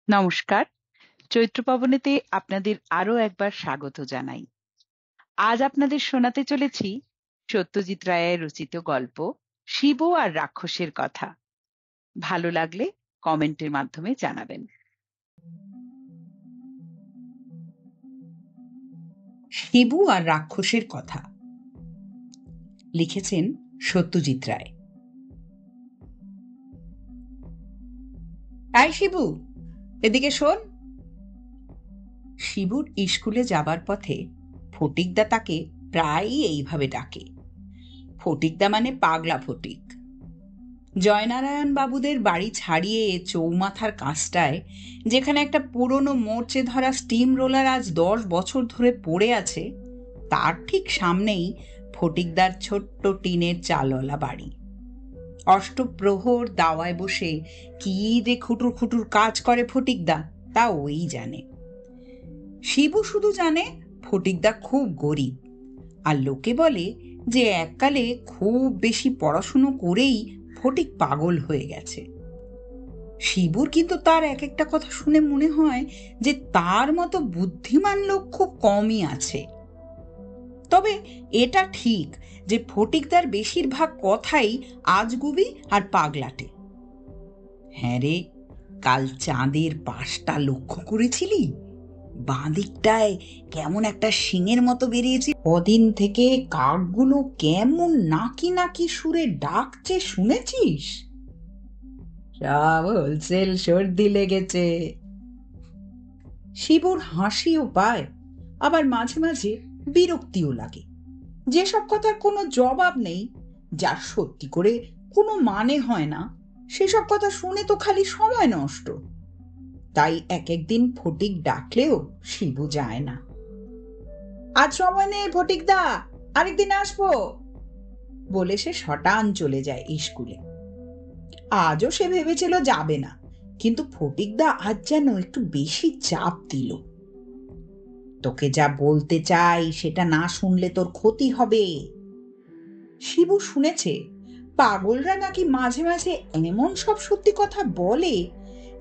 নমস্কার। চৈত্র পাবনেতে আপনাদের আরো একবার স্বাগত জানাই। আজ আপনাদের শোনাতে চলেছি সত্যজিৎ রায়ের রচিত গল্প শিব আর রাক্ষসের কথা। ভালো লাগলে কমেন্টের মাধ্যমে জানাবেন। শিবু আর রাক্ষসের কথা লিখেছেন সত্যজিৎ রায়। আই শিবু, এদিকে শোন। শিবুর স্কুলে যাবার পথে ফটিকদা তাকে প্রায়ই এইভাবে ডাকে। ফটিকদা মানে পাগলা ফটিক। জয়নারায়ণ বাবুদের বাড়ি ছাড়িয়ে চৌমাথার কাছটায়, যেখানে একটা পুরনো মোর্চে ধরা স্টিম রোলার আজ 10 বছর ধরে পড়ে আছে, তার ঠিক সামনেই ফটিকদার ছোট্ট টিনের চালওয়ালা বাড়ি। অষ্টপ্রহর দাওয়ায় বসে কি যে খুটুর খুটুর কাজ করে ফটিকদা, তা ওই জানে। শিবু শুধু জানে ফটিকদা খুব গরিব, আর লোকে বলে যে এককালে খুব বেশি পড়াশুনো করেই ফটিক পাগল হয়ে গেছে। শিবুর কিন্তু তার এক একটা কথা শুনে মনে হয় যে তার মতো বুদ্ধিমান লোক খুব কমই আছে। তবে এটা ঠিক যে ফটিকদার বেশিরভাগ কথাই আজগুবি আর পাগলাটে। হ্যাঁ রে, কাল চাঁদের পাশটা লক্ষ্য করেছিলি? বাঁ দিকটায় কেমন একটা শিঙের মতো বেরিয়েছে। কদিন থেকে কাকগুলো কেমন নাকি নাকি সুরে ডাকছে, শুনেছিস? সব হোলসেল সর্দি লেগেছে। শিবুর হাসিও পায়, আবার মাঝে মাঝে বিরক্তিও লাগে। যেসব কথার কোনো জবাব নেই, যার সত্যি করে কোনো মানে হয় না, সেসব কথা শুনে তো খালি সময় নষ্ট। তাই এক একদিন ফটিক ডাকলেও শিবু যায় না। আজ সময় নেই ফটিকদা, আরেকদিন আসবো বলে সে শটান চলে যায় স্কুলে। আজও সে ভেবেছিল যাবে না, কিন্তু ফটিকদা আজ যেন একটু বেশি চাপ দিল। তোকে যা বলতে চাই সেটা না শুনলে তোর ক্ষতি হবে। শিবু শুনেছে পাগলরা নাকি মাঝে মাঝে এমন সব সত্যি কথা বলে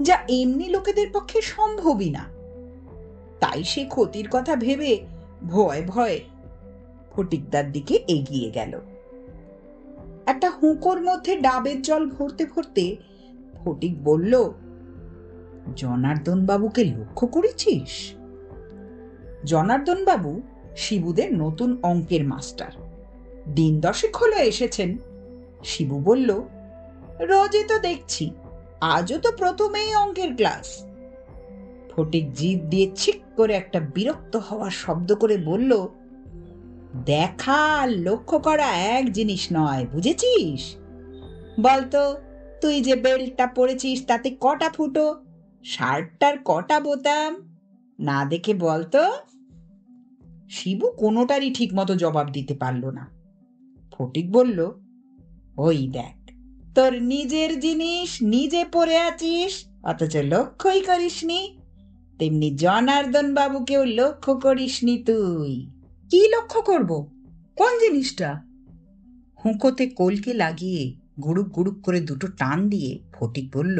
যা এমনি লোকেদের পক্ষে সম্ভবই না। তাই সে ক্ষতির কথা ভেবে ভয় ভয়ে ফটিকদার দিকে এগিয়ে গেল। একটা হুঁকোর মধ্যে ডাবের জল ভরতে ভরতে ফটিক বলল, জনার্দন বাবুকে লক্ষ্য করেছিস? জনার্দন বাবু শিবুদের নতুন অঙ্কের মাস্টার। দিন 10 হলো এসেছেন। শিবু বলল, রোজই তো দেখছি, আজও তো প্রথমেই অঙ্কের ক্লাস। ফটিক জিভ দিয়ে ছিক করে একটা বিরক্ত হওয়ার শব্দ করে বলল, দেখা আর লক্ষ্য করা এক জিনিস নয়, বুঝেছিস? বলতো, তুই যে বেল্টটা পরেছিস তাতে কটা ফুটো, শার্টটার কটা বোতাম, না দেখে বলতো। শিবু কোনোটারই ঠিক মতো জবাব দিতে পারল না। ফটিক বলল, ওই দেখ, তোর নিজের জিনিস নিজে পরে আছিস, অথচ লক্ষ্যই করিসনি। তেমনি জনার্দন বাবুকেও লক্ষ্য করিসনি তুই। কি লক্ষ্য করব? কোন জিনিসটা? হুঁকোতে কলকে লাগিয়ে গুড়ুক গুড়ুক করে দুটো টান দিয়ে ফটিক বলল,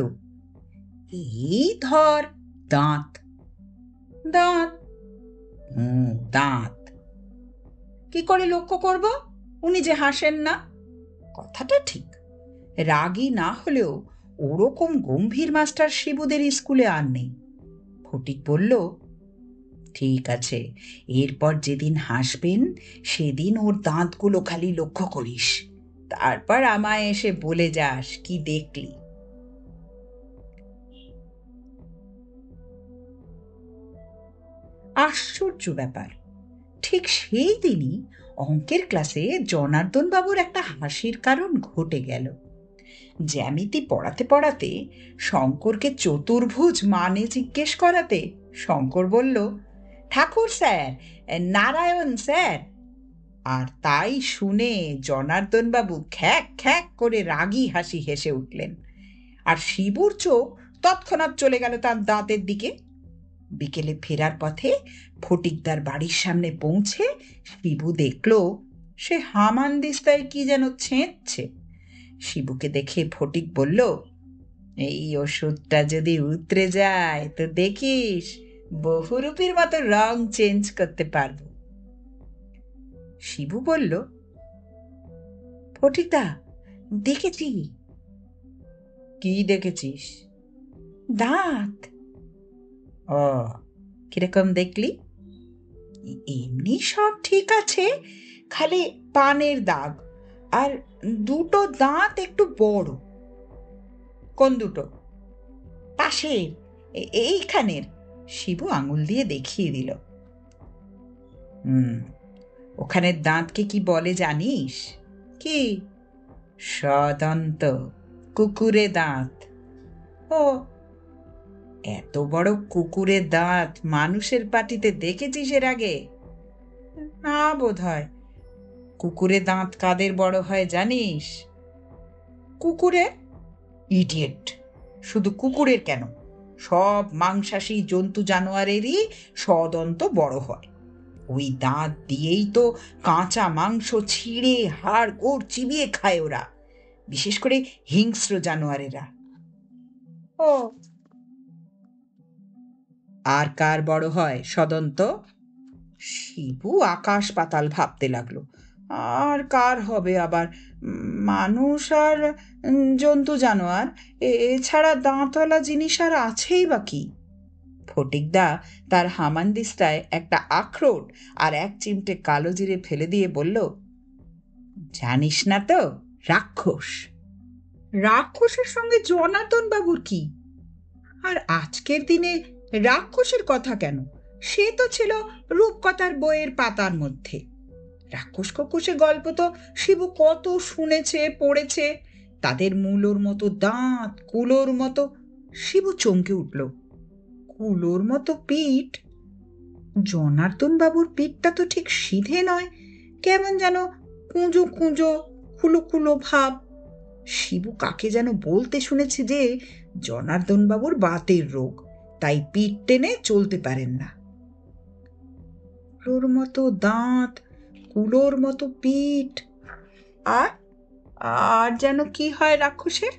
এই ধর, দাঁত। দাঁত? দাঁত। কি করে লক্ষ্য করব? উনি যে হাসেন না। কথাটা ঠিক, রাগী না হলেও ওরকম গম্ভীর মাস্টার শিবুদের স্কুলে আর নেই। ফটিক বলল, ঠিক আছে, এরপর যেদিন হাসবেন সেদিন ওর দাঁতগুলো খালি লক্ষ্য করিস, তারপর আমায় এসে বলে যাস কি দেখলি। আশ্চর্য ব্যাপার, ঠিক সেই দিনই অঙ্কের ক্লাসে জনার্দন বাবুর একটা হাসির কারণ ঘটে গেল। জ্যামিতি পড়াতে পড়াতে শঙ্করকে চতুর্ভুজ মানে জিজ্ঞেস করাতে শঙ্কর বলল, ঠাকুর স্যার, নারায়ণ স্যার। আর তাই শুনে জনার্দন বাবু খ্যাক খ্যাক করে রাগী হাসি হেসে উঠলেন, আর শিবুর চোখ তৎক্ষণাৎ চলে গেল তার দাঁতের দিকে। বিকেলে ফেরার পথে ফটিকদার বাড়ির সামনে পৌঁছে শিবু দেখল সে হামানদিস্তায় কি যেন ছেঁচছে। শিবুকে দেখে ফটিক বলল, এই ওষুধটা যদি উতরে যায় তো দেখিস বহুরূপীর মতো রং চেঞ্জ করতে পারবো। শিবু বলল, ফটিকদা, দেখেছি। কি দেখেছিস? দাঁত। ও, কিরকম দেখলি? এমনি সব ঠিক আছে, খালি পানের দাগ আর দুটো দাঁত একটু বড়। কোন দুটো? পাশের, এইখানের। শিবু আঙুল দিয়ে দেখিয়ে দিল। ওখানের দাঁতকে কি বলে জানিস? কি? সদন্ত, কুকুরে দাঁত। ও, এত বড় কুকুরের দাঁত মানুষের পাটিতে দেখেছিস এর আগে? না বোধ হয়। কুকুরের দাঁত কাদের বড় হয় জানিস? কুকুরের? ইডিয়েট, শুধু কুকুরের কেন, সব মাংসাশী জন্তু জানোয়ারেরই সদন্ত বড় হয়। ওই দাঁত দিয়েই তো কাঁচা মাংস ছিঁড়ে হাড় গোড় চিবিয়ে খায় ওরা, বিশেষ করে হিংস্র জানোয়ারেরা। ও, আর কার বড় হয় সদন্ত? শিবু আকাশ পাতাল ভাবতে লাগলো। আর কার হবে আবার? মানুষ আর জন্তু জানোয়ার, এছাড়া দাঁতওয়ালা জিনিস আর আছেই বা কি? ফটিকদা তার হামানদিস্তায় একটা আখরোট আর এক চিমটে কালো জিরে ফেলে দিয়ে বলল, জানিস না তো, রাক্ষস। রাক্ষসের সঙ্গে জনার্দন বাবুর কি? আর আজকের দিনে রাক্ষসের কথা কেন? সে তো ছিল রূপকথার বইয়ের পাতার মধ্যে। রাক্ষস খোকসের গল্প তো শিবু কত শুনেছে, পড়েছে। তাদের মূলোর মতো দাঁত, কুলোর মতো। শিবু চমকে উঠল। কুলোর মতো পিঠ? জনার্দন বাবুর পিঠটা তো ঠিক সিধে নয়, কেমন যেন কুঁজো কুঁজো, খুলো খুলো ভাব। শিবু কাকে যেন বলতে শুনেছে যে জনার্দন বাবুর বাতের রোগ, তাই পিঠ টেনে চলতে পারেন না। কুলোর মতো দাঁত, কুলোর মতো পিঠ, আর আর যেন কি হয় রাক্ষসের?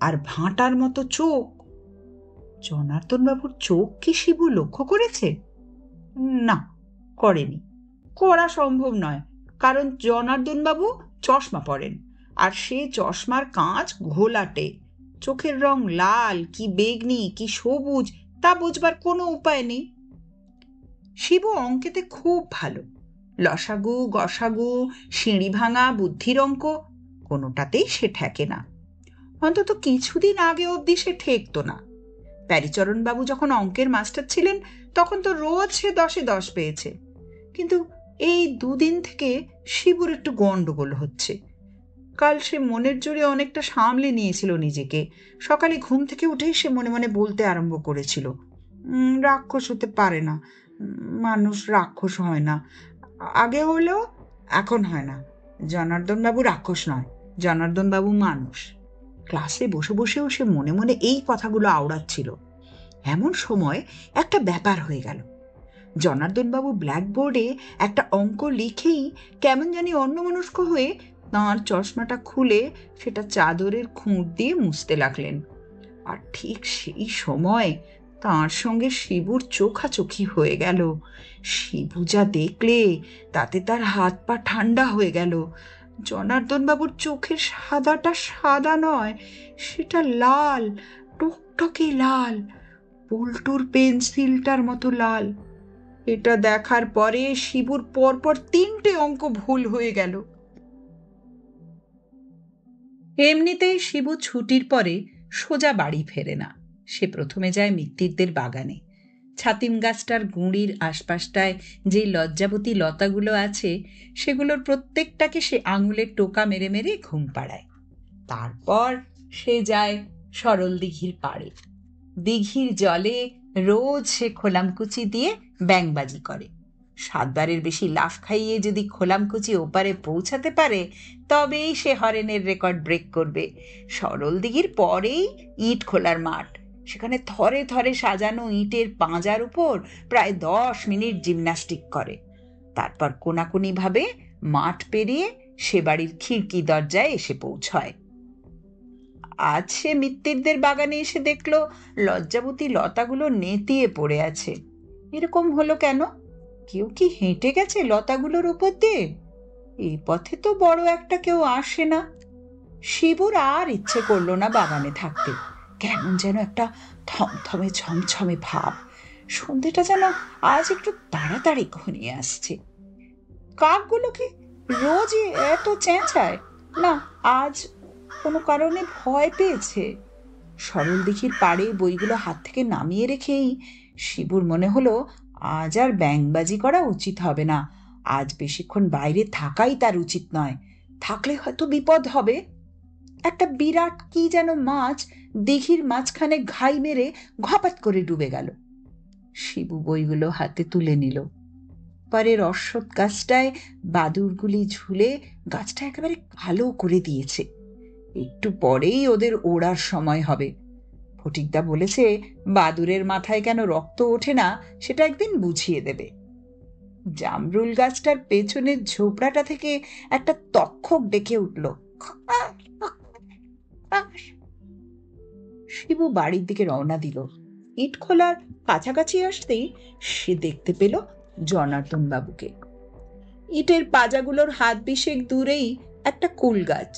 আর ভাঁটার মতো চোখ। জনার্দন বাবুর চোখ কি শিবু লক্ষ্য করেছে? না, করেনি। করা সম্ভব নয়, কারণ জনার্দন বাবু চশমা পরেন, আর সে চশমার কাঁচ ঘোলাটে। চোখের রং লাল কি বেগনি কি সবুজ তা বুঝবার কোনো উপায় নেই। শিবু অঙ্কেতে খুব ভালো। লসাগু, গসাগু, সিঁড়ি ভাঙা, বুদ্ধির অঙ্ক কোনোটাতেই সে ঠেকে না। অন্তত কিছুদিন আগে অবধি সে ঠেকতো না। প্যারীচরণবাবু যখন অঙ্কের মাস্টার ছিলেন তখন তো রোজ সে 10-এ 10 পেয়েছে। কিন্তু এই দুদিন থেকে শিবুর একটু গন্ডগোল হচ্ছে। কাল সে মনের জোরে অনেকটা সামলে নিয়েছিল নিজেকে। সকালে ঘুম থেকে উঠেই সে মনে মনে বলতে আরম্ভ করেছিল, রাক্ষস হতে পারে না, মানুষ রাক্ষস হয় না। আগে হলেও এখন হয় না। জনার্দন বাবু রাক্ষস নয়, জনার্দন বাবু মানুষ। ক্লাসে বসে বসেও সে মনে মনে এই কথাগুলো আওড়াচ্ছিল। এমন সময় একটা ব্যাপার হয়ে গেল। জনার্দন বাবু ব্ল্যাকবোর্ডে একটা অঙ্ক লিখেই কেমন জানি অন্যমনস্ক হয়ে তাঁর চশমাটা খুলে সেটা চাদরের খুঁট দিয়ে মুছতে লাগলেন। আর ঠিক সেই সময় তাঁর সঙ্গে শিবুর চোখাচোখি হয়ে গেল। শিবু যা দেখলে তাতে তার হাত পা ঠান্ডা হয়ে গেল। জনার্দন বাবুর চোখের সাদাটা সাদা নয়, সেটা লাল, টকটকে লাল, পল্টুর পেন্সিলটার মতো লাল। এটা দেখার পরে শিবুর পরপর 3টে অঙ্ক ভুল হয়ে গেল। এমনিতেই শিবু ছুটির পরে সোজা বাড়ি ফেরে না। সে প্রথমে যায় মিত্তিরদের বাগানে। ছাতিম গাছটার গুঁড়ির আশপাশটায় যে লজ্জাবতী লতাগুলো আছে সেগুলোর প্রত্যেকটাকে সে আঙুলের টোকা মেরে মেরে ঘুম পাড়ায়। তারপর সে যায় সরল দিঘির পাড়ে। দিঘির জলে রোজ সে খোলামকুচি দিয়ে ব্যাঙবাজি করে। 7 বারের বেশি লাফ খাইয়ে যদি খোলামকুচি ওপারে পৌঁছাতে পারে তবেই সে হরেনের রেকর্ড ব্রেক করবে। সরল দিঘির পরেই ইট খোলার মাঠ। সেখানে থরে থরে সাজানো ইটের পাঁজার উপর প্রায় 10 মিনিট জিমন্যাস্টিক করে। তারপর কোনাকুনিভাবে মাঠ পেরিয়ে সে বাড়ির খিড়কি দরজায় এসে পৌঁছয়। আজ সে মিত্তিরদের বাগানে এসে দেখলো লজ্জাবতী লতাগুলো নেতিয়ে পড়ে আছে। এরকম হলো কেন? কেউ কি হেঁটে গেছে লতাগুলোর উপর দিয়ে? এই পথে তো বড় একটা কেউ আসে না। শিবুর আর ইচ্ছে করলো না বাগানে থাকতে। কেমন যেন একটা থমথমে ছমছমে ভাব। সন্ধেটা যেন আজ একটু তাড়াতাড়ি ঘনিয়ে আসছে। কাকগুলো কি রোজই এত চেঁচায়? না, আজ কোনো কারণে ভয় পেয়েছে। সরল দিঘির পাড়ে বইগুলো হাত থেকে নামিয়ে রেখেই শিবুর মনে হলো আজ আর ব্যাঙবাজি করা উচিত হবে না। আজ বেশিক্ষণ বাইরে থাকাই তার উচিত নয়। থাকলে হয়তো বিপদ হবে। একটা বিরাট কি যেন মাছ দিঘির মাঝখানে ঘাই মেরে ঘপাত করে ডুবে গেল। শিবু বইগুলো হাতে তুলে নিল। পরে রসদ গাছটায় বাদুরগুলি ঝুলে গাছটা একেবারে কালো করে দিয়েছে। একটু পরেই ওদের ওড়ার সময় হবে। ফটিকদা বলেছে বাদুরের মাথায় কেন রক্ত ওঠে না সেটা একদিন বুঝিয়ে দেবে। জামরুল গাছটার পেছনের ঝোপড়াটা থেকে একটা তক্ষক ডেকে উঠল। শিবু বাড়ির দিকে রওনা দিল। ইট খোলার কাছাকাছি আসতেই সে দেখতে পেল জনার্দন বাবুকে। ইটের পাজাগুলোর হাত বিশেক দূরেই একটা কুল গাছ,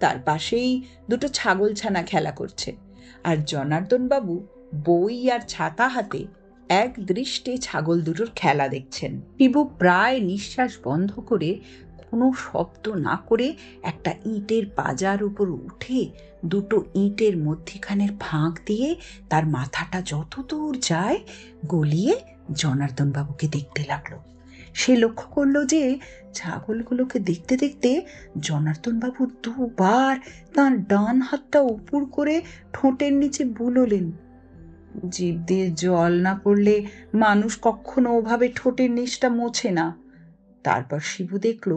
তার পাশেই দুটো ছাগলছানা খেলা করছে, আর জনার্দন বাবু বই আর ছাতা হাতে এক দৃষ্টে ছাগল দুটোর খেলা দেখছেন। শিবু প্রায় নিঃশ্বাস বন্ধ করে কোনো শব্দ না করে একটা ইটের পাজার উপর উঠে দুটো ইটের মধ্যিখানের ফাঁক দিয়ে তার মাথাটা যতদূর যায় গলিয়ে জনার্দন বাবুকে দেখতে লাগলো। সে লক্ষ্য করলো যে ছাগলগুলোকে দেখতে দেখতে জনার্দন বাবু দুবার তার ডান হাতটা উপর করে ঠোঁটের নিচে বুলোলেন। জিভ দিয়ে জল না পড়লে মানুষ কখনো ওভাবে ঠোঁটের নিচটা মোছে না। তারপর শিবু দেখল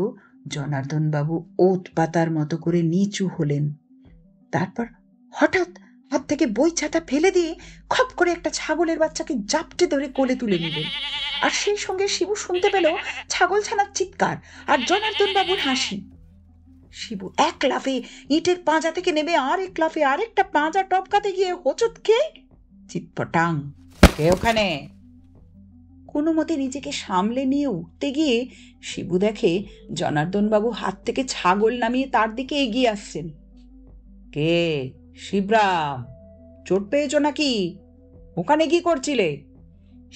জনার্দন বাবু ওত পাতার মতো করে নিচু হলেন। তারপর হঠাৎ হাত থেকে বই ছাতা ফেলে দিয়ে খপ করে একটা ছাগলের বাচ্চাকে জাপটে ধরে কোলে তুলে নিলেন। আর সেই সঙ্গে শিবু শুনতে পেল ছাগল ছানার চিৎকার আর জনার্দন বাবুর হাসি। শিবু এক লাফে ইটের পাঁজা থেকে নেমে আরেক লাফে আরেকটা পাঁজা টপকাতে গিয়ে হোঁচট খেয়ে চিৎপটাং। কে ওখানে? কোনো মতে নিজেকে সামলে নিয়ে উঠতে গিয়ে শিবু দেখে জনার্দন বাবু হাত থেকে ছাগল নামিয়ে তার দিকে এগিয়ে আসছেন। কে? শিবরাম, চোট পেয়েছ নাকি? ওখানে কি করছিলে?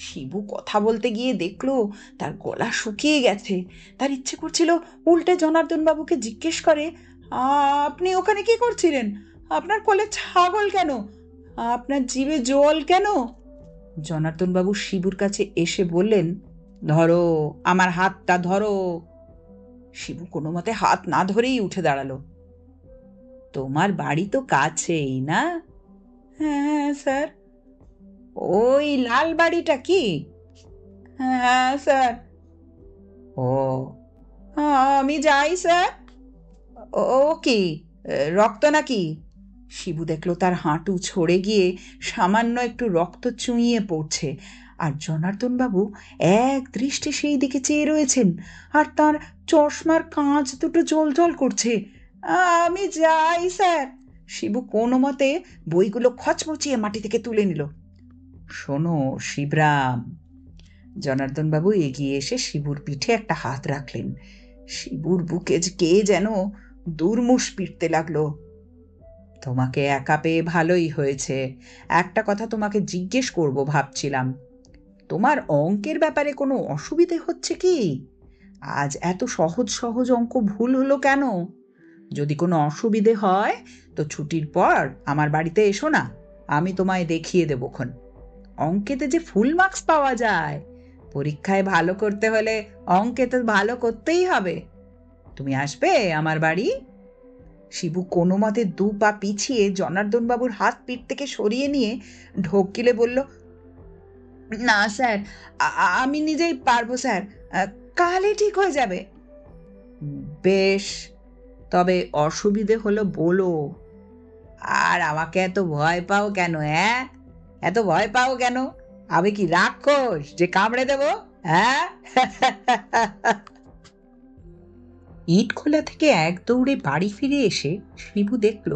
শিবু কথা বলতে গিয়ে দেখলো তার গলা শুকিয়ে গেছে। তার ইচ্ছে করছিল উল্টে জনার্দন বাবুকে জিজ্ঞেস করে, আপনি ওখানে কি করছিলেন? আপনার কোলে ছাগল কেন? আপনার জিভে জল কেন? জনার্দন বাবু শিবুর কাছে এসে বললেন, ধরো আমার হাতটা ধরো। শিবু কোনো মতে হাত না ধরেই উঠে দাঁড়ালো। তোমার বাড়ি তো কাছেই না? হ্যাঁ স্যার। ওই লাল বাড়িটা কি? হ্যাঁ স্যার। ও, আমি যাই স্যার। ও কি রক্ত নাকি? শিবু দেখলো তার হাঁটু ছড়ে গিয়ে সামান্য একটু রক্ত চুঁইয়ে পড়ছে, আর জনার্দন বাবু এক দৃষ্টে সেই দিকে চেয়ে রয়েছেন, আর তার চশমার কাঁচ দুটো জ্বলজ্বল করছে। আমি যাই স্যার। শিবু কোনো মতে বইগুলো খচমচিয়ে মাটি থেকে তুলে নিল। শোনো শিবরাম। জনার্দন বাবু এগিয়ে এসে শিবুর পিঠে একটা হাত রাখলেন। শিবুর বুকে কে যেন দুর্মুষ পিটতে লাগলো। তোমাকে একা পেয়ে ভালোই হয়েছে। একটা কথা তোমাকে জিজ্ঞেস করব ভাবছিলাম, তোমার অঙ্কের ব্যাপারে কোনো অসুবিধে হচ্ছে কি? আজ এত সহজ সহজ অঙ্ক ভুল হলো কেন? যদি কোনো অসুবিধে হয় তো ছুটির পর আমার বাড়িতে এসো না, আমি তোমায় দেখিয়ে দেবক্ষণ। অঙ্কেতে যে ফুল মার্কস পাওয়া যায়। পরীক্ষায় ভালো করতে হলে অঙ্কে তো ভালো করতেই হবে। তুমি আসবে আমার বাড়ি? শিবু কোনো মতে দু পা পিছিয়ে জনার্দন বাবুর হাত পিঠ থেকে সরিয়ে নিয়ে ঢোক গিলে বলল, না স্যার, আমি নিজেই পারবো স্যার। কালই ঠিক হয়ে যাবে। বেশ, তবে অসুবিধে হলো বলো। আর আমাকে এত ভয় পাও কেন? হ্যাঁ, এত ভয় পাও কেন? আমি কি রাক্ষস যে কামড়ে দেব? হ্যাঁ? ইট খোলা থেকে এক দৌড়ে বাড়ি ফিরে এসে শিবু দেখল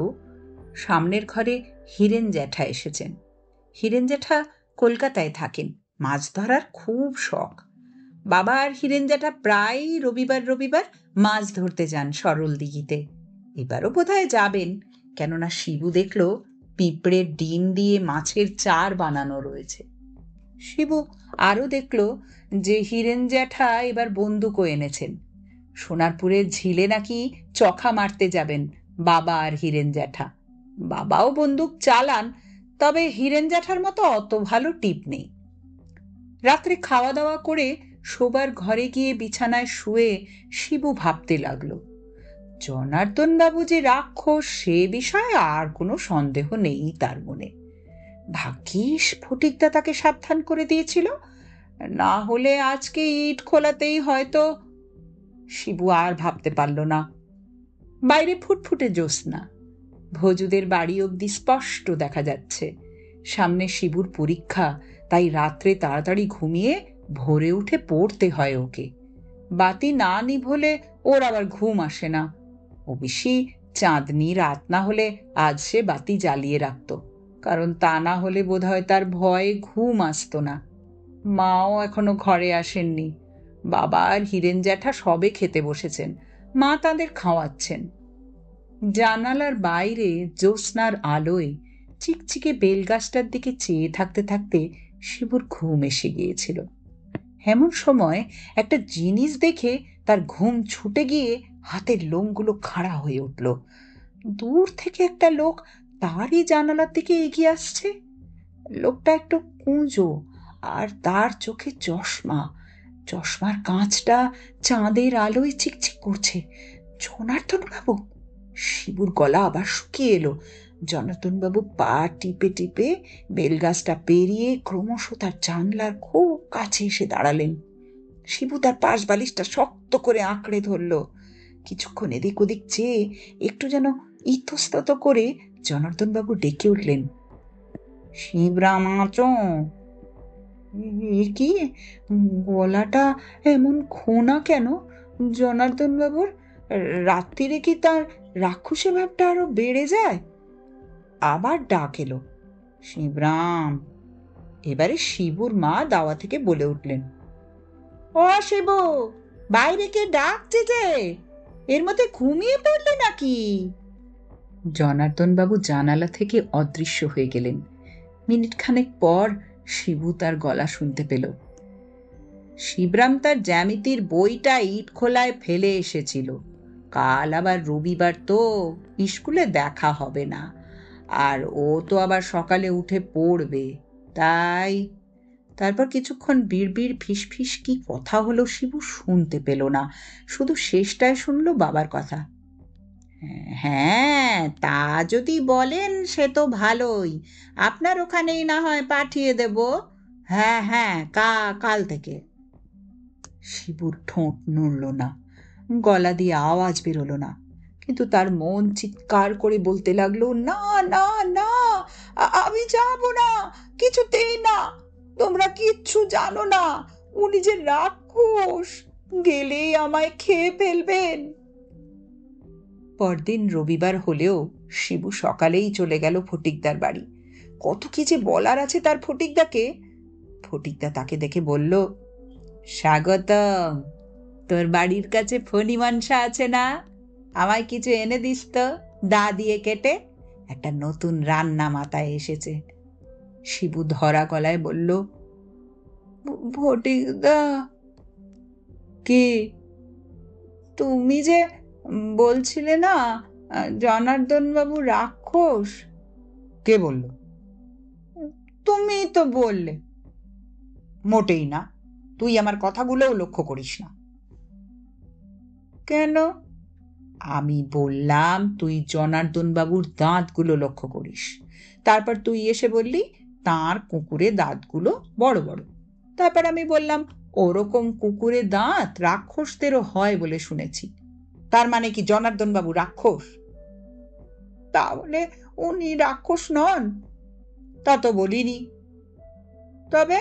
সামনের ঘরে হীরেন জ্যাঠা এসেছেন। হীরেন জ্যাঠা কলকাতায় থাকেন, মাছ ধরার খুব শখ। বাবা আর হীরেন জ্যাঠা প্রায়ই রবিবার রবিবার মাছ ধরতে যান সরল দিঘিতে। এবারও বোধহয় যাবেন, কেননা শিবু দেখল পিঁপড়ের ডিম দিয়ে মাছের চার বানানো রয়েছে। শিবু আরও দেখল যে হীরেন জ্যাঠা এবার বন্দুকও এনেছেন। সোনারপুরের ঝিলে নাকি চখা মারতে যাবেন বাবা আর হীরেন জ্যাঠা। বাবাও বন্দুক চালান, তবে হীরেন জ্যাঠার মতো অত ভালো টিপ নেই। রাত্রে খাওয়া দাওয়া করে শোবার ঘরে গিয়ে বিছানায় শুয়ে শিবু ভাবতে লাগলো, জনার্দন বাবু যে রাক্ষস সে বিষয়ে আর কোনো সন্দেহ নেই তার মনে। ভাগ্যিস ফটিকদা তাকে সাবধান করে দিয়েছিল, না হলে আজকে ইট খোলাতেই হয়তো। শিবু আর ভাবতে পারল না। বাইরে ফুটফুটে জ্যোৎস্না, ভোজুদের বাড়ি অবধি স্পষ্ট দেখা যাচ্ছে। সামনে শিবুর পরীক্ষা, তাই রাত্রে তাড়াতাড়ি ঘুমিয়ে ভোরে উঠে পড়তে হয় ওকে। বাতি না নিভলে ওর আবার ঘুম আসে না। অবশ্যই চাঁদনি রাত না হলে আজ সে বাতি জ্বালিয়ে রাখত, কারণ তা না হলে বোধহয় তার ভয়ে ঘুম আসতো না। মাও এখনো ঘরে আসেননি। বাবা আর হীরেন জ্যাঠা সবে খেতে বসেছেন, মা তাদের খাওয়াচ্ছেন। জানালার বাইরে জ্যোৎস্নার আলোয় চিকচিকে বেলগাছটার দিকে চেয়ে থাকতে থাকতে শিবুর ঘুম এসে গিয়েছিল। এমন সময় একটা জিনিস দেখে তার ঘুম ছুটে গিয়ে হাতের লোমগুলো খাড়া হয়ে উঠল। দূর থেকে একটা লোক তারই জানালার দিকে এগিয়ে আসছে। লোকটা একটু কুঁজো, আর তার চোখে চশমা। চশমার কাঁচটা চাঁদের আলোয় চিকচিক করছে। জনার্দন বাবু! শিবুর গলা আবার শুকিয়ে এলো। জনার্দন বাবু পা টিপে টিপে বেলগাছটা পেরিয়ে ক্রমশ তার জানলার খুব কাছে এসে দাঁড়ালেন। শিবু তার পাশ বালিশটা শক্ত করে আঁকড়ে ধরল। কিছুক্ষণ এদিক ওদিক চেয়ে একটু যেন ইতস্তত করে জনার্দন বাবু ডেকে উঠলেন, শিবরাম আছো? এ কি, গলাটা এমন খোনা কেন জনার্দন বাবুর? রাত্রিরে কি তার রাক্ষসে ভাবটা আরো বেড়ে যায়? আবার ডাক এলো, শিবরাম। এবারে শিবুর মা দাওয়া থেকে বলে উঠলেন, ও শিবু, বাইরে কে ডাকছে যে? এর মধ্যে ঘুমিয়ে পড়লে নাকি? জনার্দন বাবু জানালা থেকে অদৃশ্য হয়ে গেলেন। মিনিট খানেক পর শিবু তার গলা শুনতে পেল। শিবরাম তার জ্যামিতির বইটা ইট খোলায় ফেলে এসেছিল। কাল আবার রবিবার, তো স্কুলে দেখা হবে না, আর ও তো আবার সকালে উঠে পড়বে, তাই। তারপর কিছুক্ষণ বিড়বিড় ফিসফিস কি কথা হলো শিবু শুনতে পেল না, শুধু শেষটায় শুনল বাবার কথা। হ্যাঁ, তা যদি বলেন সে তো ভালোই, আপনার ওখানেই না হয় পাঠিয়ে দেব। হ্যাঁ হ্যাঁ, কাল থেকে। শিবুর ঠোঁট নড়ল না, গলা দিয়ে আওয়াজ বেরোলো না, কিন্তু তার মন চিৎকার করে বলতে লাগলো, না না না, আমি যাব না, কিছুতেই না। তোমরা কিচ্ছু জানো না, উনি যে রাক্ষস, গেলেই আমায় খেয়ে ফেলবেন। পরদিন রবিবার হলেও শিবু সকালেই চলে গেল ফটিকদার বাড়ি। কত কি যে বলার আছে তার ফটিকদাকে। ফটিকদা তাকে দেখে বলল, স্বাগতম। তোর বাড়ির কাছে ফণি মানসা আছে না? আমায় কিছু এনে দিস তো, দা দিয়ে কেটে। একটা নতুন রান্না মাথায় এসেছে। শিবু ধরা গলায় বলল, ফটিকদা। কি? তুমি যে বলছিলে না জনার্দন বাবু রাক্ষস? কে বলল? তুমি তো বললে। মোটেই না, তুই আমার কথাগুলোও লক্ষ্য করিস না। কেন? আমি বললাম তুই জনার্দন বাবুর দাঁতগুলো লক্ষ্য করিস। তারপর তুই এসে বললি তাঁর কুকুরে দাঁতগুলো বড় বড়। তারপর আমি বললাম ওরকম কুকুরে দাঁত রাক্ষসদেরও হয় বলে শুনেছি। তার মানে কি জনার্দন বাবু রাক্ষস? তাহলে উনি রাক্ষস নন? তা তো বলিনি। তবে?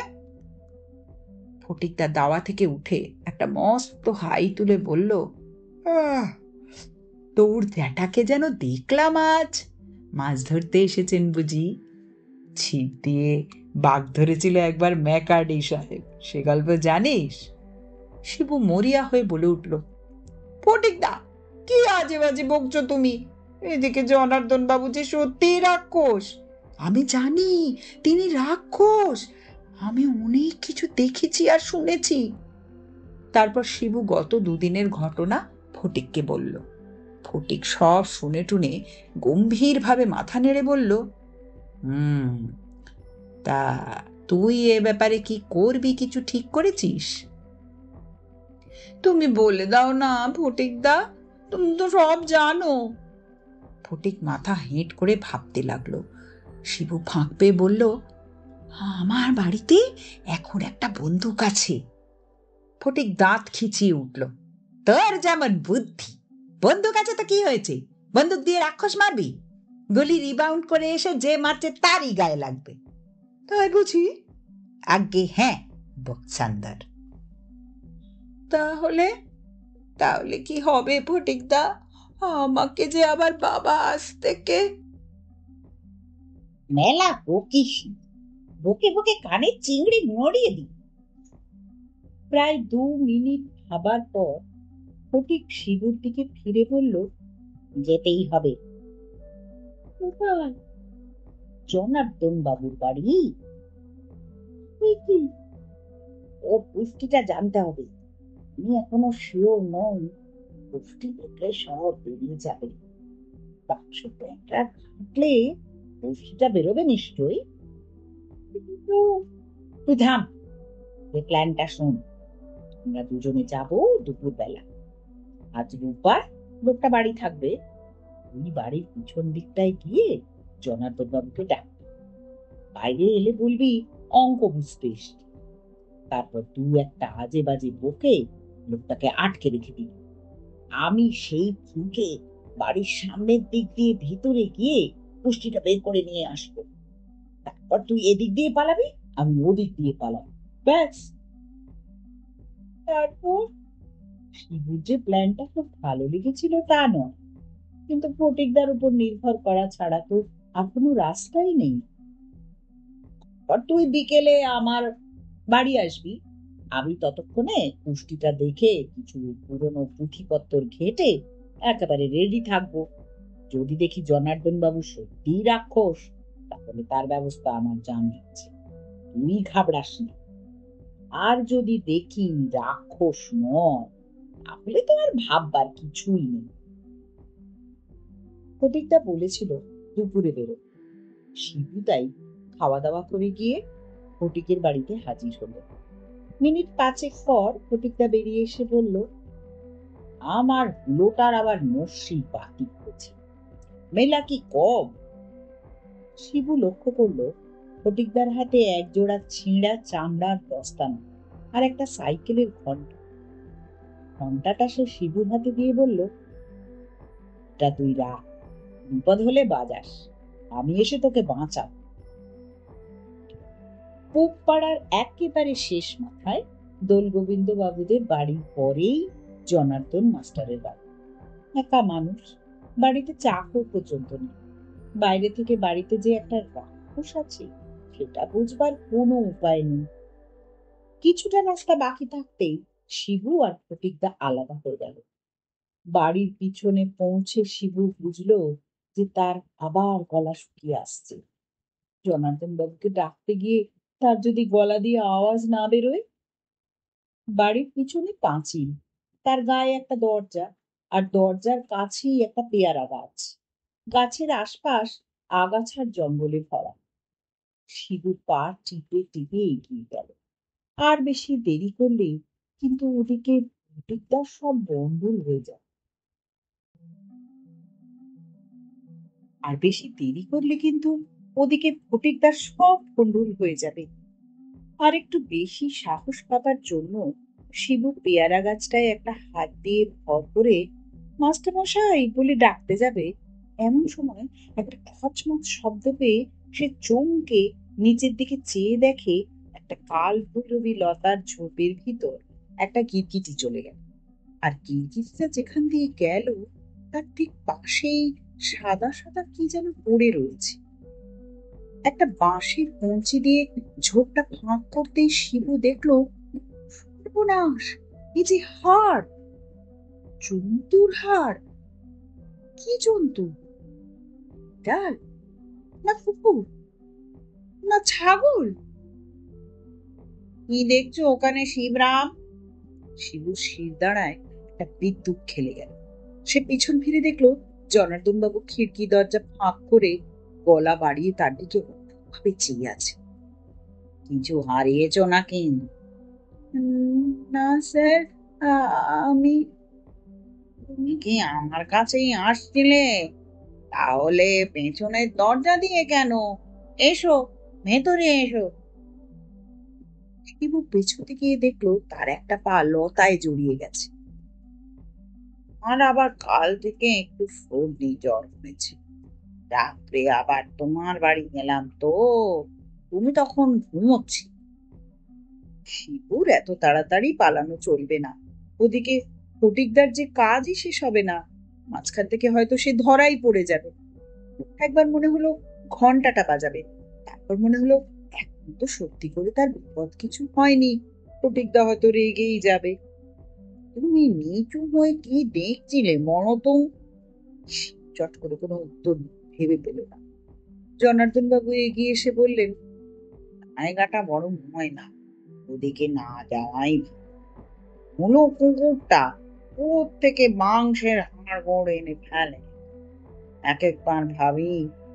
ফটিকদা দাওয়া থেকে উঠে একটা মস্ত হাই তুলে বলল, তোর জ্যাঠাকে যেন দেখলাম আজ, মাছ ধরতে এসেছেন বুঝি? ছিপ দিয়ে বাঘ ধরেছিল একবার ম্যাকার্ডি সাহেব, সে গল্প জানিস? শিবু মরিয়া হয়ে বলে উঠল, ফটিকদা, কি আজে বাজে বকছো তুমি? এদিকে জনার্দন বাবু যে সত্যিই রাক্ষস। আমি জানি তিনি রাক্ষস, আমি অনেক কিছু দেখেছি আর শুনেছি। তারপর শিবু গত দুদিনের ঘটনা ফটিককে বলল। ফটিক সব শুনে টুনে গম্ভীরভাবে মাথা নেড়ে বলল, হুম, তা তুই এ ব্যাপারে কি করবি, কিছু ঠিক করেছিস? তুমি বলে দাও না ফটিকদা, তুমি তো সব জানো। ফটিক মাথা হেঁট করে ভাবতে লাগলো। শিবু ফাঁক পেয়ে বলল, আমার বাড়িতে এখন একটা বন্দুক আছে। ফটিক দাঁত খিচিয়ে উঠল, তোর যেমন বুদ্ধি! বন্দুক আছে তো কি হয়েছে? বন্দুক দিয়ে রাক্ষস মারবি? গুলি রিবাউন্ড করে এসে যে মারছে তারই গায়ে লাগবে। তাই বুঝি? আজ্ঞে হ্যাঁ, বকসান্দার। তাহলে তাহলে কি হবে ফটিকদা? আমাকে যে আবার বাবা আজ থেকে... মেলা বকিস, বকে বকে কানে চিংড়ি নড়িয়ে দি। প্রায় 2 মিনিট ভাবার পর ফটিক শিবুর দিকে ফিরে বলল, যেতেই হবে। জনার্দন বাবুর বাড়ি। ও পুষ্টিটা জানতে হবে, আমি এখনো শিওর নই। পুষ্টি দেখলে সব বেরিয়ে যাবে। বাক্স প্যাঁটরা ঘাটলে পুষ্টিটা বেরোবে নিশ্চয়ই। তুই থাম, প্ল্যানটা শোন। আমরা দুজনে যাবো দুপুর বেলা। আজ রোববার, লোকটা বাড়ি থাকবে। তুই বাড়ির পিছন দিকটায় গিয়ে জনার্দন বাবুকে ডাকবি। বাইরে এলে বলবি অঙ্ক বুঝতে এসছি। তারপর তুই একটা আজে বাজে বকে লোকটাকে আটকে রেখে দিবি। আমি সেই ফুঁকে বাড়ির সামনের দিক দিয়ে ভিতরে গিয়ে পুষ্টিটা বের করে নিয়ে আসবো। তারপর তুই এদিক দিয়ে পালাবি, আমি ওদিক দিয়ে পালাবো, ব্যাস। তারপর শিবুর যে প্ল্যানটা খুব ভালো লেগেছিল তা নয়, কিন্তু ফটিকদার উপর নির্ভর করা ছাড়া তো আর কোনো রাস্তাই নেই। তুই বিকেলে আমার বাড়ি আসবি। আমি ততক্ষণে পুষ্টিটা দেখে কিছু পুরনো পুঁথিপত্র ঘেটে একেবারে রেডি থাকবো। যদি দেখি জনার্দন বাবু সত্যি রাক্ষস, তাহলে তার ব্যবস্থা আমার জানা আছে, তুই ঘাবড়াস না। আর যদি দেখি রাক্ষস নয়, তাহলে তো আর ভাববার কিছুই নেই। ফটিকটা বলেছিল দুপুরে বেরো। শিবু তাই খাওয়া দাওয়া করে গিয়ে ফটিকের বাড়িতে হাজির হলো। মিনিট 5 পর ফটিকটা বেরিয়ে এসে বলল, আমার হুলোটার আবার নস্যি বাতি হয়েছে, মেলা কি কম। শিবু লক্ষ্য করলো ফটিকদার হাতে এক জোড়া ছিঁড়া চামড়ার দস্তানা আর একটা সাইকেলের ঘন্টা। ঘন্টাটা সে শিবুর হাতে দিয়ে বলল, এটা তুই রাখ, বিপদ হলে বাজাস, আমি এসে তোকে বাঁচাবো। পুব পাড়ার একেবারে শেষ মাথায় দোল গোবিন্দ বাবুদের বাড়ির পরেই জনার্দন মাস্টারের বাড়ি। একা মানুষ, বাড়িতে চাকর পর্যন্ত নেই। বাইরে থেকে বাড়িতে যে একটা রাক্ষস আছে সেটা বুঝবার কোনো উপায় নেই। কিছুটা রাস্তা বাকি থাকতেই শিবু আর ফটিকদা আলাদা হয়ে গেল। বাড়ির পিছনে পৌঁছে শিবু বুঝলো যে তার আবার গলা শুকিয়ে আসছে। জনার্দন বাবুকে ডাকতে গিয়ে তার যদি গলা দিয়ে আওয়াজ না বেরোয়। বাড়ির পিছনে পাঁচিল, তার গায়ে একটা দরজা, আর দরজার কাছেই একটা পেয়ারা গাছ। গাছের আশপাশ আগাছার জঙ্গলে ভরা। শিবু পা টিপে টিপে এগিয়ে গেল। আর বেশি দেরি করলে কিন্তু ওদিকে ফটিকদার সব বন্ধুর হয়ে যায়। আর বেশি দেরি করলে কিন্তু ওদিকে ফটিকদার সব ভণ্ডুল হয়ে যাবে। আর একটু বেশি সাহস পাবার জন্য শিবু পেয়ারা গাছটায় একটা হাত দিয়ে ভর করে মাস্টার মশাই বলে ডাকতে যাবে, এমন সময় একটা খচমচ শব্দ পেয়ে সে চমকে নিচের দিকে চেয়ে দেখে একটা কাল ভৈরবী লতার ঝোপের ভিতর একটা গিরগিটি চলে গেল। আর গিরগিটিটা যেখান দিয়ে গেল তার ঠিক পাশেই সাদা সাদা কি যেন পড়ে রয়েছে। একটা বাঁশের কঞ্চি দিয়ে ঝোপটা ফাঁক করতেই শিবু দেখলো, সর্বনাশ, এই যে হাড়, জন্তুর হাড়। কি জন্তু? ডাল না কুকুর না ছাগল? কি দেখছো ওখানে শিবরাম? শিবুর শির দাঁড়ায় একটা বিদ্যুৎ খেলে গেল। সে পিছন ফিরে দেখলো জনার্দন বাবু খিড়কি দরজা ফাঁক করে গলা বাড়িয়ে তার দিকে ভাবে চেয়ে আছে। কিছু হারিয়েছ নাকি? না স্যার, আমি। তুমি কি আমার কাছেই আসছিলে? তাহলে পেছনের দরজা দিয়ে কেন? এসো, ভেতরে এসো। শিবু পেছনে গিয়ে দেখলো তার একটা পা লতায় জড়িয়ে গেছে। আর আবার কাল থেকে একটু সর্দি জ্বর হয়েছে। রাত্রে আবার তোমার বাড়ি গেলাম তো, তুমি তখন ঘুমোচ্ছি। শিবুর এত তাড়াতাড়ি পালানো চলবে না। ওদিকে ফটিকদার যে কাজই শেষ হবে না, মাঝখান থেকে হয়তো সে ধরাই পড়ে যাবে। একবার মনে হলো ঘন্টাটা বাজাবে, তারপর মনে হলো এখন তো সত্যি করে তার বিপদ কিছু হয়নি, ফটিকদা হয়তো রেগেই যাবে। তুমি নিচু হয়ে কি দেখছিলে মনতম? চট করে কোনো উত্তর ভেবে পেল না। জনার্দন বাবু এগিয়ে এসে বললেন, জায়গাটা বড় হয় না, ওদিকে না যাওয়াই হলো। কুকুরটা কোথ থেকে মাংসের হাড় গোড় এনে ফেলে। এক একবার ভাবি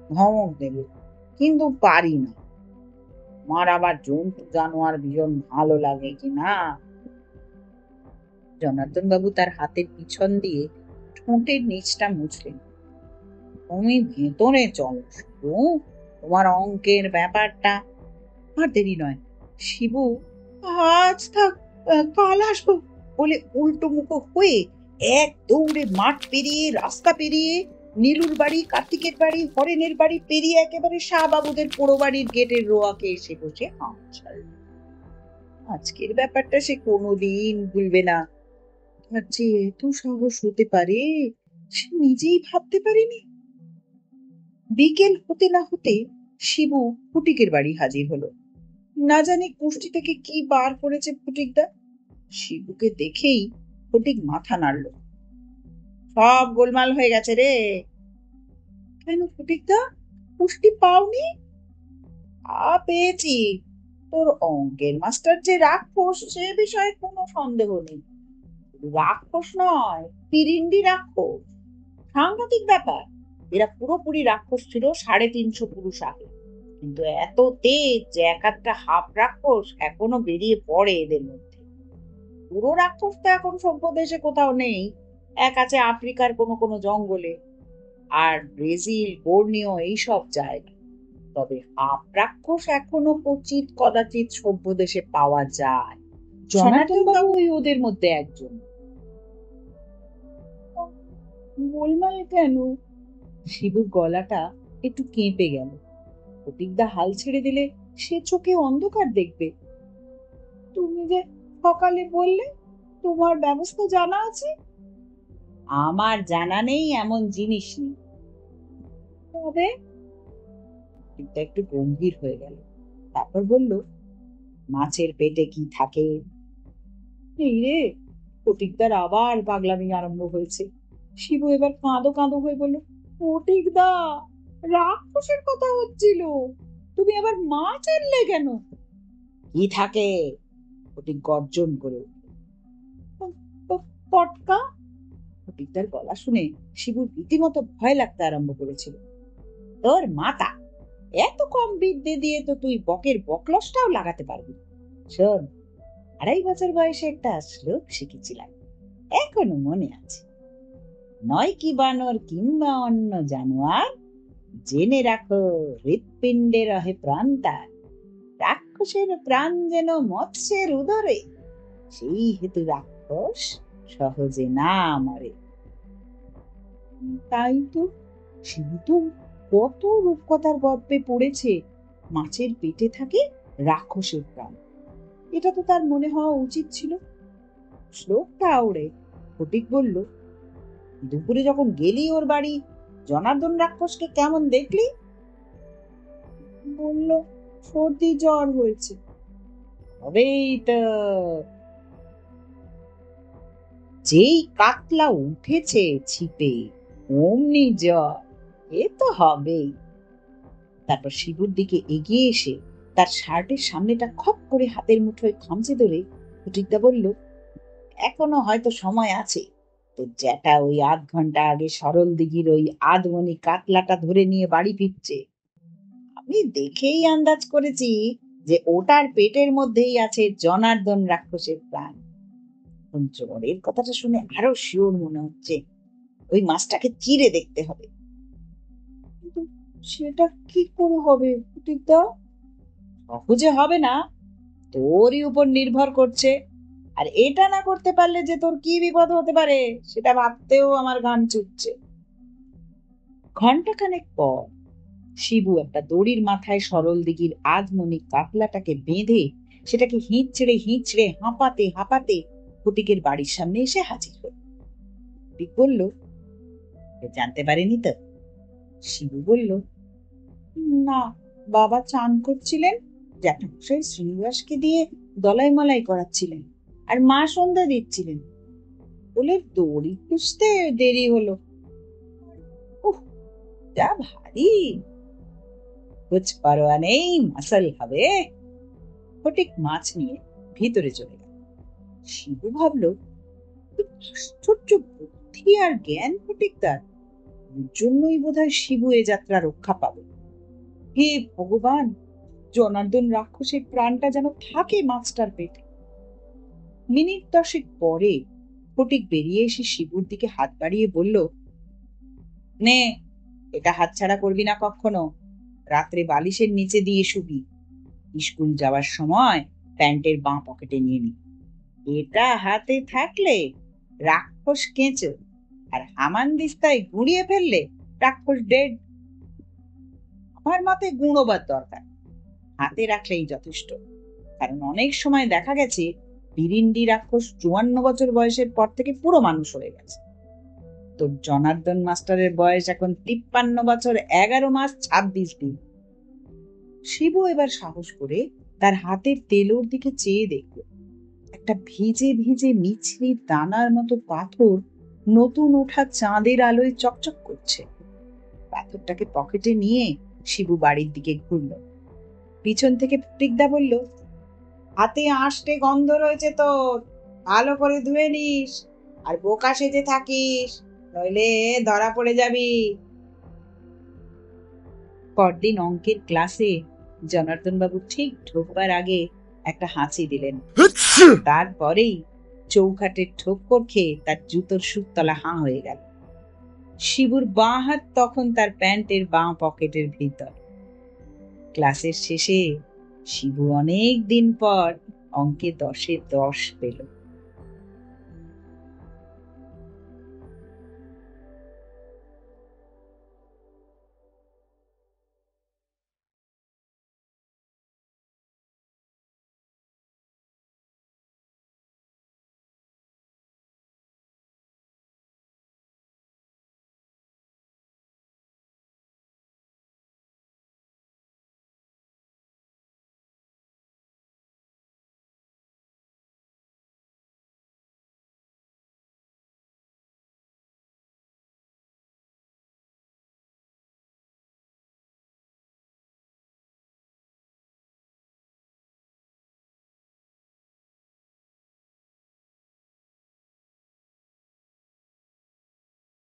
ধমক দেবে, কিন্তু পারি না। আমার আবার জন্তু জানোয়ার ভীষণ ভালো লাগে কিনা। জনার্দন বাবু তার হাতের পিছন দিয়ে ঠোঁটের নিচটা মুছলেন। তুমি ভেতরে চলো শুধু, তোমার অঙ্কের ব্যাপারটা। আর দেরি নয়। শিবু আজ থাক, কাল আসবো বলে উল্টো মুখো হয়ে এক দৌড়ে মাঠ পেরিয়ে, রাস্তা পেরিয়ে, নীলুর বাড়ি, কার্তিকের বাড়ি, হরেনের বাড়ি পেরিয়ে একেবারে শাহবাবুদের পোড়ো বাড়ির গেটের রোয়াকে এসে বসে হাঁপ ছাড়ল। আজকের ব্যাপারটা সে কোনোদিন ভুলবে না। আর যে এত সাহস হতে পারে সে নিজেই ভাবতে পারেনি। বিকেল হতে না হতে শিবু ফটিকের বাড়ি হাজির হলো। না জানি কুষ্টি থেকে কি বার করেছে ফটিকদা। শিবুকে দেখেই ফটিক মাথা নাড়ল। সব গোলমাল হয়ে গেছে রে। কেন ফটিকদা, কুষ্টি পাওনি? পেয়েছি। তোর অঙ্কের মাস্টার যে রাক্ষস সে বিষয়ে কোনো সন্দেহ নেই। রাক্ষস নয়, ফিরিন্ডি রাক্ষস। সাংঘাতিক ব্যাপার। এরা পুরোপুরি রাক্ষস ছিল 350 পুরুষ আগে, কিন্তু এত তেজ যে এক একটা হাফ রাক্ষস এখনো বেরিয়ে পড়ে এদের মধ্যে। পুরো রাক্ষস তো এখন সভ্য দেশে কোথাও নেই, এক আছে আফ্রিকার কোনো কোনো জঙ্গলে, আর ব্রাজিল, বোর্নিও এইসব জায়গা। তবে হাফ রাক্ষস এখনো কচিত কদাচিৎ সভ্য দেশে পাওয়া যায়। জনার্দন বাবু ওদের মধ্যে একজন। গোলমাল কেন? শিবুর গলাটা একটু কেঁপে গেল। ফটিকদা হাল ছেড়ে দিলে সে চোখে অন্ধকার দেখবে। তুমি যে সকালে বললে তোমার ব্যবস্থা জানা আছে। আমার জানা নেই এমন জিনিস নেই। তবে ফটিকদা একটু গম্ভীর হয়ে গেল, তারপর বলল, মাছের পেটে কি থাকে? এই রে, ফটিকদার আবার পাগলামি আরম্ভ হয়েছে। শিবু এবার কাঁদো কাঁদো হয়ে বলল, ফটিকদা, রাক্ষসের কথা হচ্ছিল, তুমি আবার মাছ আনলে কেন? কি থাকে? ফটিক গর্জন করে পটকা। ফটিকদার গলা শুনে শিবুর রীতিমতো ভয় লাগতে আরম্ভ করেছিল। তোর মাথা, এত কম বিদ্যে দিয়ে তো তুই বকের বকলসটাও লাগাতে পারবি। শোন, 2.5 বছর বয়সে একটা শ্লোক শিখেছিলাম, এখনো মনে আছে। নয় কি বানর কিংবা অন্য জানোয়ার, জেনে রাখো হৃৎপিণ্ডে রহে প্রাণ তার, রাক্ষসের প্রাণ যেন মৎস্যের উদরে, সেই হেতু রাক্ষস সহজে না মরে। তাই তো, শিবু তো কত রূপকথার গল্পে পড়েছে মাছের পেটে থাকে রাক্ষসের প্রাণ। এটা তো তার মনে হওয়া উচিত ছিল। শ্লোকটা আওড়ে ফটিক বলল, দুপুরে যখন গেলি ওর বাড়ি জনার্দন রাক্ষসকে কেমন দেখলি? বলল, সর্দি জ্বর হয়েছে। তবেই তো, যেই কাতলা উঠেছে ছিপে অমনি জ্বর, এ তো হবেই। তারপর শিবুর দিকে এগিয়ে এসে তার শার্টের সামনেটা খপ করে হাতের মুঠোয় খামচে ধরে ফটিকদা বলল, এখনো হয়তো সময় আছে। তো জ্যাঠা ওই ৮ ঘন্টা আগে সরল দিঘির ওই আধমনি কাতলাটা ধরে নিয়ে বাড়ি ফিরছে। আমি দেখেই আন্দাজ করেছি যে ওটার পেটের মধ্যেই আছে জনার্দন রাক্ষসের প্রাণ। জ্বরের কথাটা শুনে আরো শিওর মনে হচ্ছে। ওই মাছটাকে চিরে দেখতে হবে। কিন্তু সেটা কি করে হবে ফটিকদা? সহজে হবে না, তোরই উপর নির্ভর করছে। আর এটা না করতে পারলে যে তোর কি বিপদ হতে পারে সেটা ভাবতেও আমার গান চুটছে। ঘন্টাখানেক পর শিবু একটা দড়ির মাথায় সরল দিঘির আধমনি কাতলাটাকে বেঁধে সেটাকে হিঁচড়ে হাঁপাতে হাঁপাতে ফটিকের বাড়ির সামনে এসে হাজির হল। ফটিক বলল, জানতে পারেনি তো? শিবু বলল, না, বাবা চান করছিলেন, জ্যাঠামশাই শ্রীনিবাসকে দিয়ে দলাই মলাই করাচ্ছিলেন, আর মা সন্ধ্যা দিচ্ছিলেন বলে দড়ি খুঁজতে দেরি হলো। উহ, যা ভারী! কুছ পরোয়া নেই, মাসাল হবে। ফটিক মাছ নিয়ে ভিতরে চলে গেল। শিবু ভাবলো, আশ্চর্য বুদ্ধি আর জ্ঞান ফটিকদার, ওর জন্যই বোধহয় শিবু এ যাত্রা রক্ষা পাবে। হে ভগবান, জনার্দন রাক্ষসের প্রাণটা যেন থাকে মাছটার পেটে। মিনিট 10 পরে ফটিক বেরিয়ে এসে শিবুর দিকে হাত বাড়িয়ে বলল, নে, এটা হাতছাড়া করবি না কখনো। রাত্রে বালিশের নিচে দিয়ে শুবি। স্কুল যাওয়ার সময় প্যান্টের বাঁ পকেটে নিয়ে নি। এটা হাতে থাকলে রাক্ষস কেঁচো, আর হামানদিস্তায় গুঁড়িয়ে ফেললে রাক্ষস ডেড। আমার মতে গুঁড়োবার দরকার, হাতে রাখলেই যথেষ্ট। কারণ অনেক সময় দেখা গেছে বিরিন্ডি রাক্ষস 54 বছর বয়সের পর থেকে পুরো মানুষ হয়ে গেছে। তোর জনার্দন মাস্টারের বয়স এখন 53 বছর 11 মাস 26 দিন। শিবু এবার সাহস করে তার হাতের তেলোর দিকে চেয়ে দেখল। একটা ভিজে ভিজে মিছরি দানার মতো পাথর নতুন ওঠা চাঁদের আলোয় চকচক করছে। পাথরটাকে পকেটে নিয়ে শিবু বাড়ির দিকে ঘুরল। পিছন থেকে ফটিকদা বলল, হাতে আঁশটে গন্ধ রয়েছে তোর, ভালো করে ধুয়ে নিস, আর বোকা সেজে থাকিস, নইলে ধরা পড়ে যাবি। পরদিন অঙ্কের ক্লাসে জনার্দন বাবু ঠিক ঢোকবার আগে একটা হাঁচি দিলেন। তারপরেই চৌখাটের ঠোক্কর খেয়ে তার জুতোর সুতলা হাঁ হয়ে গেল। শিবুর বাঁ হাত তখন তার প্যান্টের বাঁ পকেটের ভিতর। ক্লাসের শেষে শিবু অনেক দিন পর অঙ্কে 10-এ 10 পেল।